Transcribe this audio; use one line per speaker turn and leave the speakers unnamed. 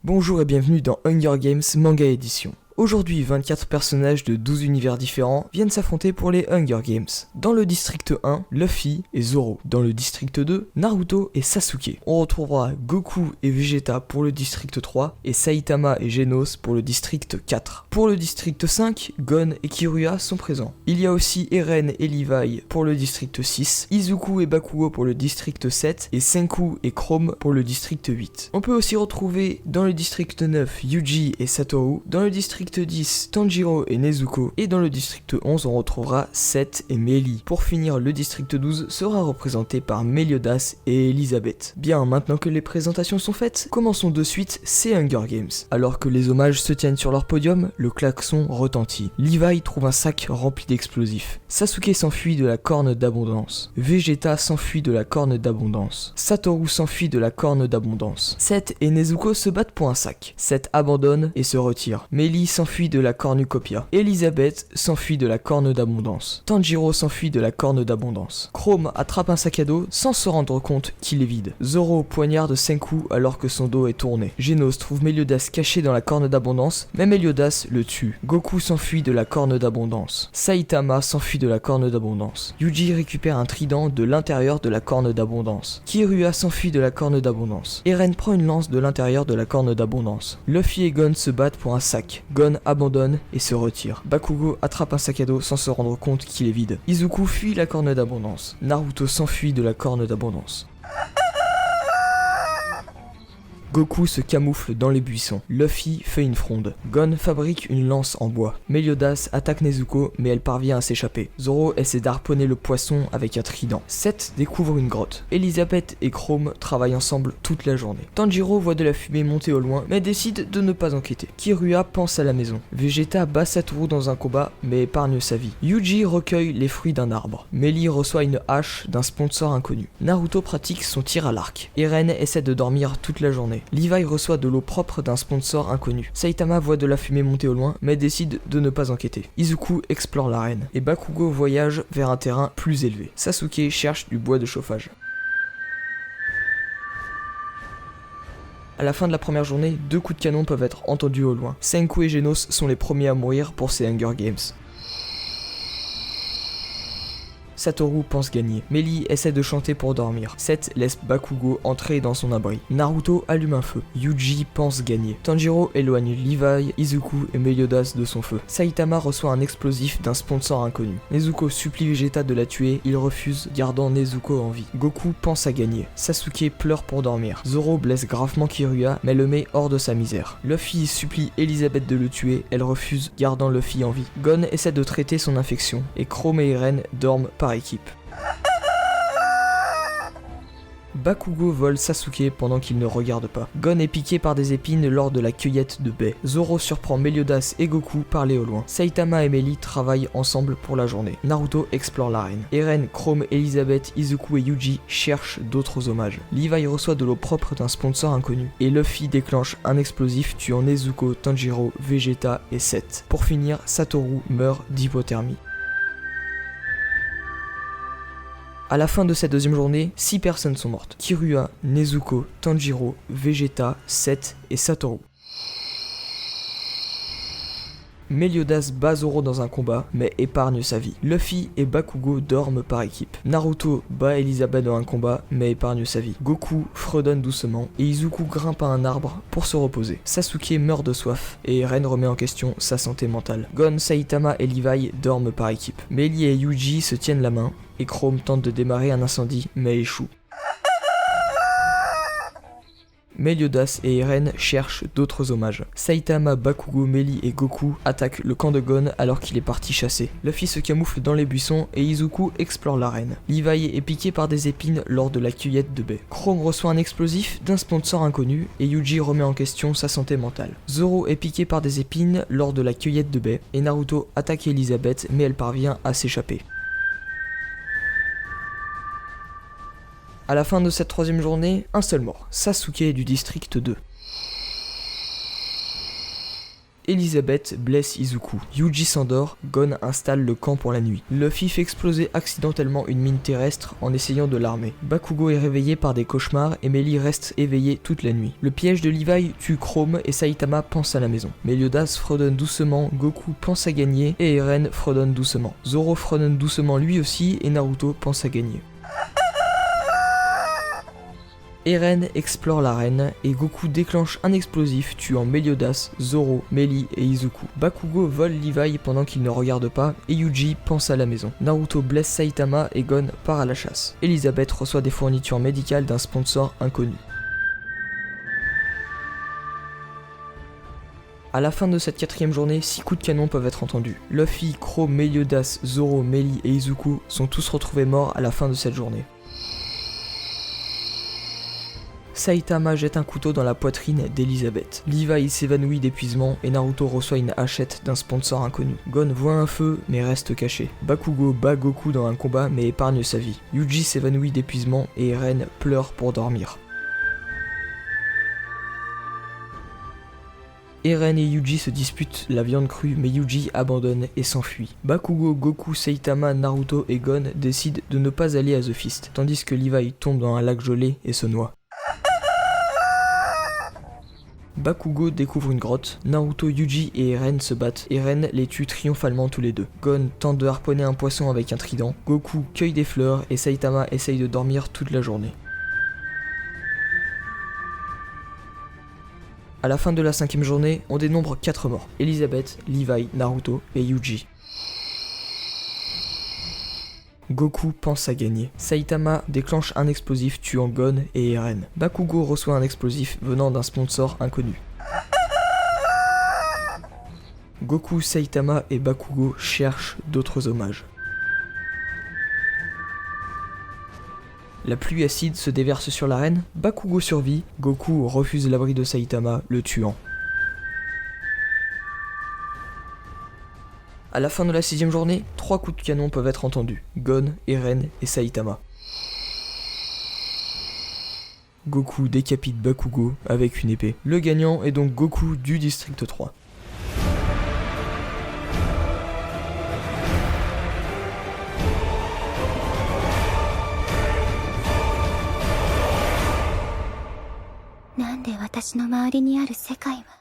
Bonjour et bienvenue dans Hunger Games Manga Edition. Aujourd'hui, 24 personnages de 12 univers différents viennent s'affronter pour les Hunger Games. Dans le district 1, Luffy et Zoro. Dans le district 2, Naruto et Sasuke. On retrouvera Goku et Vegeta pour le district 3 et Saitama et Genos pour le district 4. Pour le district 5, Gon et Killua sont présents. Il y a aussi Eren et Levi pour le district 6, Izuku et Bakugo pour le district 7 et Senku et Chrome pour le district 8. On peut aussi retrouver dans le district 9 Yuji et Satoru, dans le district 10 Tanjiro et Nezuko, et dans le district 11 on retrouvera Seth et Meili. Pour finir, le district 12 sera représenté par Meliodas et Elisabeth. Bien, maintenant que les présentations sont faites, commençons de suite ces Hunger Games. Alors que les hommages se tiennent sur leur podium, le klaxon retentit. Levi trouve un sac rempli d'explosifs. Sasuke s'enfuit de la corne d'abondance. Vegeta s'enfuit de la corne d'abondance. Satoru s'enfuit de la corne d'abondance. Seth et Nezuko se battent pour un sac. Seth abandonne et se retire. Meili s'enfuit de la cornucopia. Elisabeth s'enfuit de la corne d'abondance. Tanjiro s'enfuit de la corne d'abondance. Chrome attrape un sac à dos sans se rendre compte qu'il est vide. Zoro poignarde Senku alors que son dos est tourné. Genos trouve Meliodas caché dans la corne d'abondance, mais Meliodas le tue. Goku s'enfuit de la corne d'abondance. Saitama s'enfuit de la corne d'abondance. Yuji récupère un trident de l'intérieur de la corne d'abondance. Killua s'enfuit de la corne d'abondance. Eren prend une lance de l'intérieur de la corne d'abondance. Luffy et Gon se battent pour un sac. Gon abandonne et se retire. Bakugo attrape un sac à dos sans se rendre compte qu'il est vide. Izuku fuit la corne d'abondance. Naruto s'enfuit de la corne d'abondance. Goku se camoufle dans les buissons. Luffy fait une fronde. Gon fabrique une lance en bois. Meliodas attaque Nezuko, mais elle parvient à s'échapper. Zoro essaie d'harponner le poisson avec un trident. Seth découvre une grotte. Elisabeth et Chrome travaillent ensemble toute la journée. Tanjiro voit de la fumée monter au loin, mais décide de ne pas enquêter. Killua pense à la maison. Vegeta bat Satoru dans un combat, mais épargne sa vie. Yuji recueille les fruits d'un arbre. Meili reçoit une hache d'un sponsor inconnu. Naruto pratique son tir à l'arc. Eren essaie de dormir toute la journée. Levi reçoit de l'eau propre d'un sponsor inconnu. Saitama voit de la fumée monter au loin, mais décide de ne pas enquêter. Izuku explore l'arène, et Bakugo voyage vers un terrain plus élevé. Sasuke cherche du bois de chauffage. À la fin de la première journée, 2 coups de canon peuvent être entendus au loin. Senku et Genos sont les premiers à mourir pour ces Hunger Games. Satoru pense gagner. Meili essaie de chanter pour dormir. Seth laisse Bakugo entrer dans son abri. Naruto allume un feu. Yuji pense gagner. Tanjiro éloigne Levi, Izuku et Meliodas de son feu. Saitama reçoit un explosif d'un sponsor inconnu. Nezuko supplie Vegeta de la tuer, il refuse, gardant Nezuko en vie. Goku pense à gagner. Sasuke pleure pour dormir. Zoro blesse gravement Killua, mais le met hors de sa misère. Luffy supplie Elisabeth de le tuer, elle refuse, gardant Luffy en vie. Gon essaie de traiter son infection, et Chrome et Eren dorment par équipe. Bakugo vole Sasuke pendant qu'il ne regarde pas. Gon est piqué par des épines lors de la cueillette de baies. Zoro surprend Meliodas et Goku parler au loin. Saitama et Meili travaillent ensemble pour la journée. Naruto explore l'arène. Eren, Chrome, Elisabeth, Izuku et Yuji cherchent d'autres hommages. Levi reçoit de l'eau propre d'un sponsor inconnu. Et Luffy déclenche un explosif tuant Nezuko, Tanjiro, Vegeta et Seth. Pour finir, Satoru meurt d'hypothermie. À la fin de cette deuxième journée, 6 personnes sont mortes. Killua, Nezuko, Tanjiro, Vegeta, Seth et Satoru. Meliodas bat Zoro dans un combat, mais épargne sa vie. Luffy et Bakugo dorment par équipe. Naruto bat Elisabeth dans un combat, mais épargne sa vie. Goku fredonne doucement, et Izuku grimpe à un arbre pour se reposer. Sasuke meurt de soif, et Eren remet en question sa santé mentale. Gon, Saitama et Levi dorment par équipe. Meili et Yuji se tiennent la main, et Chrome tente de démarrer un incendie, mais échoue. Meliodas et Eren cherchent d'autres hommages. Saitama, Bakugo, Meili et Goku attaquent le camp de Gon alors qu'il est parti chasser. Luffy se camoufle dans les buissons et Izuku explore l'arène. Levi est piqué par des épines lors de la cueillette de baies. Chrome reçoit un explosif d'un sponsor inconnu et Yuji remet en question sa santé mentale. Zoro est piqué par des épines lors de la cueillette de baies et Naruto attaque Elisabeth mais elle parvient à s'échapper. À la fin de cette troisième journée, un seul mort, Sasuke du district 2. Elisabeth blesse Izuku. Yuji s'endort, Gon installe le camp pour la nuit. Luffy fait exploser accidentellement une mine terrestre en essayant de l'armer. Bakugo est réveillé par des cauchemars et Melee reste éveillé toute la nuit. Le piège de Levi tue Chrome et Saitama pense à la maison. Meliodas fredonne doucement, Goku pense à gagner et Eren fredonne doucement. Zoro fredonne doucement lui aussi et Naruto pense à gagner. Eren explore l'arène et Goku déclenche un explosif tuant Meliodas, Zoro, Melee et Izuku. Bakugo vole Levi pendant qu'il ne regarde pas et Yuji pense à la maison. Naruto blesse Saitama et Gon part à la chasse. Elisabeth reçoit des fournitures médicales d'un sponsor inconnu. À la fin de cette 4ème journée, 6 coups de canon peuvent être entendus. Luffy, Chrome, Meliodas, Zoro, Melee et Izuku sont tous retrouvés morts à la fin de cette journée. Saitama jette un couteau dans la poitrine d'Elisabeth. Levi s'évanouit d'épuisement et Naruto reçoit une hachette d'un sponsor inconnu. Gon voit un feu mais reste caché. Bakugo bat Goku dans un combat mais épargne sa vie. Yuji s'évanouit d'épuisement et Eren pleure pour dormir. Eren et Yuji se disputent la viande crue mais Yuji abandonne et s'enfuit. Bakugo, Goku, Saitama, Naruto et Gon décident de ne pas aller à The Feast, tandis que Levi tombe dans un lac gelé et se noie. Bakugo découvre une grotte, Naruto, Yuji et Eren se battent, Eren les tue triomphalement tous les deux. Gon tente de harponner un poisson avec un trident, Goku cueille des fleurs et Saitama essaye de dormir toute la journée. À la fin de la 5ème journée, on dénombre 4 morts, Elisabeth, Levi, Naruto et Yuji. Goku pense à gagner. Saitama déclenche un explosif tuant Gon et Eren. Bakugo reçoit un explosif venant d'un sponsor inconnu. Goku, Saitama et Bakugo cherchent d'autres hommages. La pluie acide se déverse sur l'arène, Bakugo survit, Goku refuse l'abri de Saitama, le tuant. À la fin de la 6ème journée, 3 coups de canon peuvent être entendus, Gon, Eren et Saitama. Goku décapite Bakugo avec une épée. Le gagnant est donc Goku du district 3.
Nande watashi no maori ni aru sekai wa